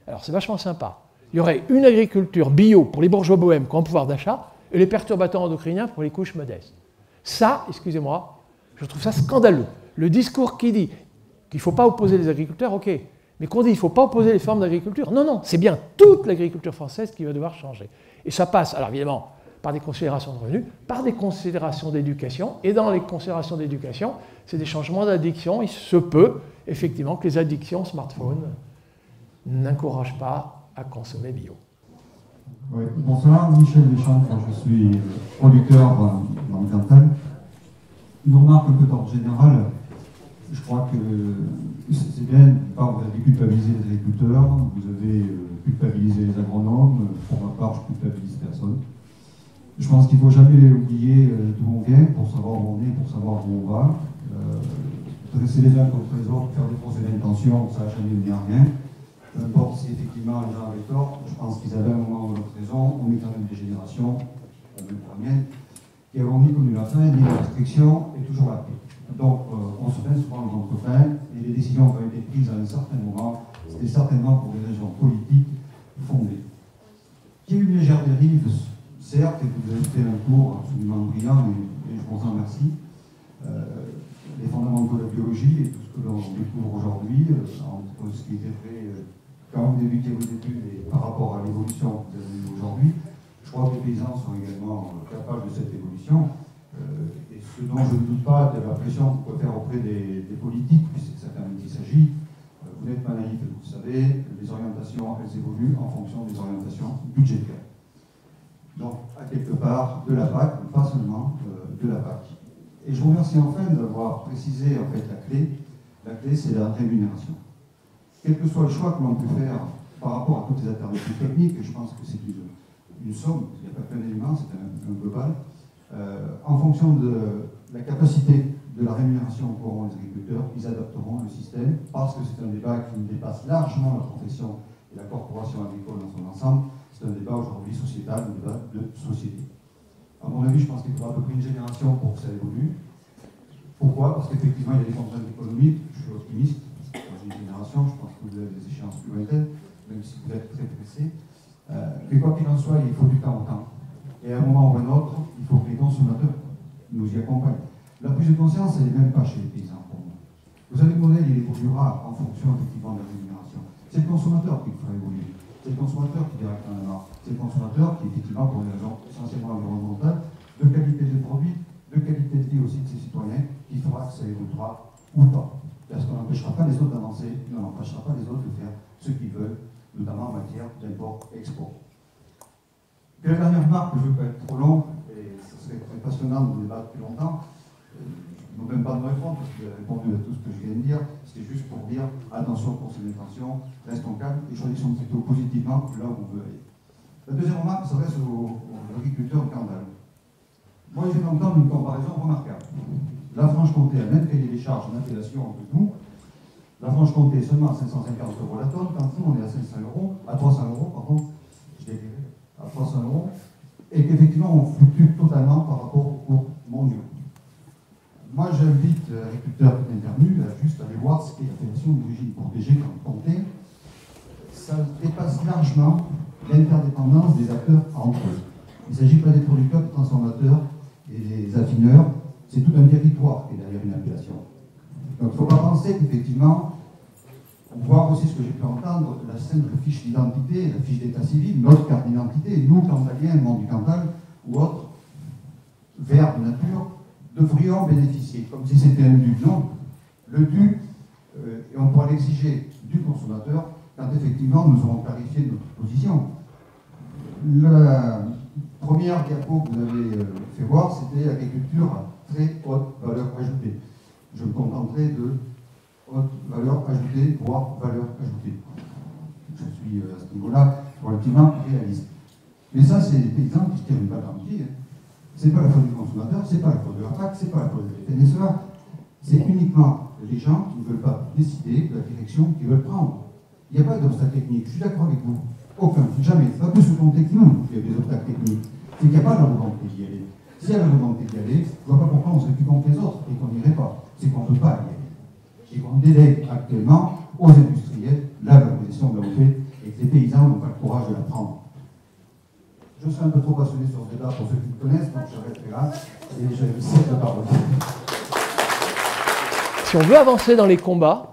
Speaker 2: Alors c'est vachement sympa. Il y aurait une agriculture bio pour les bourgeois bohèmes qui ont un pouvoir d'achat et les perturbateurs endocriniens pour les couches modestes. Ça, excusez-moi, je trouve ça scandaleux. Le discours qui dit qu'il ne faut pas opposer les agriculteurs, ok, mais qu'on dit qu'il ne faut pas opposer les formes d'agriculture, non, non, c'est bien toute l'agriculture française qui va devoir changer. Et ça passe, alors évidemment, par des considérations de revenus, par des considérations d'éducation, et dans les considérations d'éducation, c'est des changements d'addiction. Il se peut, effectivement, que les addictions smartphone n'encouragent pas à consommer bio.
Speaker 5: Oui, bonsoir, Michel Deschamps, je suis producteur dans le Cantal. Une remarque un peu d'ordre général, je crois que c'est bien, vous avez culpabilisé les agriculteurs, vous avez culpabilisé les agronomes, pour ma part je culpabilise personne. Je pense qu'il ne faut jamais oublier d'où on vient pour savoir où on est, pour savoir où on va. Dresser les uns contre les autres, faire des procès d'intention, ça n'a jamais mené à rien. Peu importe si effectivement les gens avaient tort, je pense qu'ils avaient un moment ou l'autre raison. On est quand même des générations, même la mienne, qui avons ni connu la faim, ni la restriction, et toujours la paix. Donc on se fait souvent les entretiens, et les décisions qui ont été prises à un certain moment, c'était certainement pour des raisons politiques fondées. Qu'il y ait eu une légère dérive, certes, et que vous avez fait un cours absolument brillant, et je vous en remercie. Les fondamentaux de la biologie et tout ce que l'on découvre aujourd'hui, entre ce qui était fait quand vous débutez vos études et par rapport à l'évolution que vous avez eue aujourd'hui, je crois que les paysans sont également capables de cette évolution. Et ce dont je ne doute pas de la pression qu'on peut faire auprès des politiques, puisque c'est quand même qu'il s'agit, vous n'êtes pas naïf, vous savez, les orientations, elles évoluent en fonction des orientations budgétaires. Donc, à quelque part, de la PAC, mais pas seulement de la PAC. Et je vous remercie enfin d'avoir précisé en fait la clé. La clé, c'est la rémunération. Quel que soit le choix que l'on peut faire par rapport à toutes les alternatives techniques, et je pense que c'est une somme, il n'y a pas qu'un élément, c'est un global, en fonction de la capacité de la rémunération qu'auront les agriculteurs, ils adapteront le système, parce que c'est un débat qui dépasse largement la profession et la corporation agricole dans son ensemble. C'est un débat aujourd'hui sociétal, un débat de société. À mon avis, je pense qu'il faudra à peu près une génération pour que ça évolue. Pourquoi? Parce qu'effectivement, il y a des contraintes économiques. Je suis optimiste. Dans une génération, je pense que vous avez des échéances plus lointaines, même si vous êtes très pressé. Mais quoi qu'il en soit, il faut du temps au temps. Et à un moment ou à un autre, il faut que les consommateurs nous y accompagnent. La prise de conscience, elle n'est même pas chez les paysans pour moi. Vous savez, le modèle, il évoluera en fonction effectivement de la rémunération. C'est le consommateur qu'il faut évoluer. C'est le consommateur qui dirait qu'il en a marre. C'est le consommateur qui, effectivement, pour des raisons essentiellement environnementales, de qualité des produits, de qualité de vie aussi de ses citoyens, qui fera que ça évoluera ou pas. Parce qu'on n'empêchera pas les autres d'avancer, et on n'empêchera pas les autres de faire ce qu'ils veulent, notamment en matière d'import-export. Et la dernière remarque, je ne veux pas être trop long, et ce serait très passionnant de débattre plus longtemps. Je ne veux même pas de répondre, parce que vous avez répondu à tout ce que je viens de dire. C'était juste pour dire, attention, conseil d'intention, restons calmes, et choisissons plutôt positivement là où on veut aller. La deuxième remarque s'adresse aux agriculteurs de Cantal. Moi, je vais entendre une comparaison remarquable. La Franche-Comté a même cahier des charges d'appellation que nous. La Franche-Comté est seulement à 550 € la tonne, quand nous, on est à 500 €, à 300 €, pardon, je l'ai dit, à 300 €, et qu'effectivement, on fluctue l'appellation d'origine protégée comme comté, ça dépasse largement l'interdépendance des acteurs entre eux. Il ne s'agit pas des producteurs, des transformateurs et des affineurs, c'est tout un territoire qui est derrière une appellation. Donc il ne faut pas penser qu'effectivement, voir aussi ce que j'ai pu entendre, la simple fiche d'identité, la fiche d'état civil, notre carte d'identité, nous, Cantaliens, monde du Cantal, ou autres, vers de nature, devrions bénéficier, comme si c'était un dû. Non, le dû, et on pourra l'exiger du consommateur quand effectivement nous aurons clarifié notre position. La première diapo que vous avez fait voir, c'était l'agriculture à très haute valeur ajoutée. Je me contenterai de haute valeur ajoutée, voire valeur ajoutée. Je suis à ce niveau-là relativement réaliste. Mais ça, c'est des paysans qui tirent une balle dans le pied. Ce n'est pas la faute du consommateur, ce n'est pas la faute de la PAC, ce n'est pas la faute de FNSEA. C'est uniquement les gens qui ne veulent pas décider de la direction qu'ils veulent prendre. Il n'y a pas d'obstacle technique, je suis d'accord avec vous. Aucun, jamais. C'est pas plus le contexte que nous qu'il y a des obstacles techniques. C'est qu'il n'y a pas la volonté d'y aller. S'il y a la volonté d'y aller, je ne vois pas pourquoi on serait plus contre les autres et qu'on n'irait pas. C'est qu'on ne peut pas y aller. Et qu'on délègue actuellement aux industriels la valorisation de la fait et que les paysans n'ont pas le courage de la prendre. Je suis un peu trop passionné sur ce débat pour ceux qui me connaissent, donc j'arrêterai là et je cède la parole.
Speaker 2: Si on veut avancer dans les combats,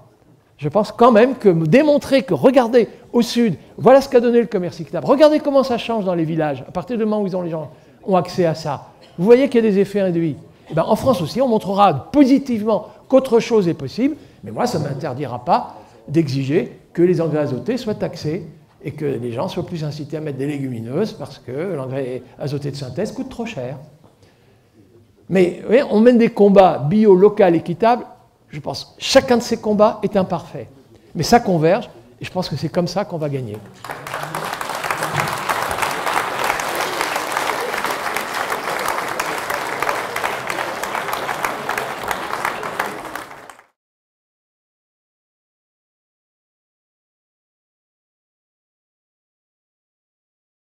Speaker 2: je pense quand même que démontrer que, regardez, au sud, voilà ce qu'a donné le commerce équitable. Regardez comment ça change dans les villages, à partir du moment où les gens ont accès à ça. Vous voyez qu'il y a des effets induits. Et bien, en France aussi, on montrera positivement qu'autre chose est possible, mais moi, ça ne m'interdira pas d'exiger que les engrais azotés soient taxés et que les gens soient plus incités à mettre des légumineuses parce que l'engrais azoté de synthèse coûte trop cher. Mais vous voyez, on mène des combats bio, local, équitables. Je pense que chacun de ces combats est imparfait. Mais ça converge, et je pense que c'est comme ça qu'on va gagner.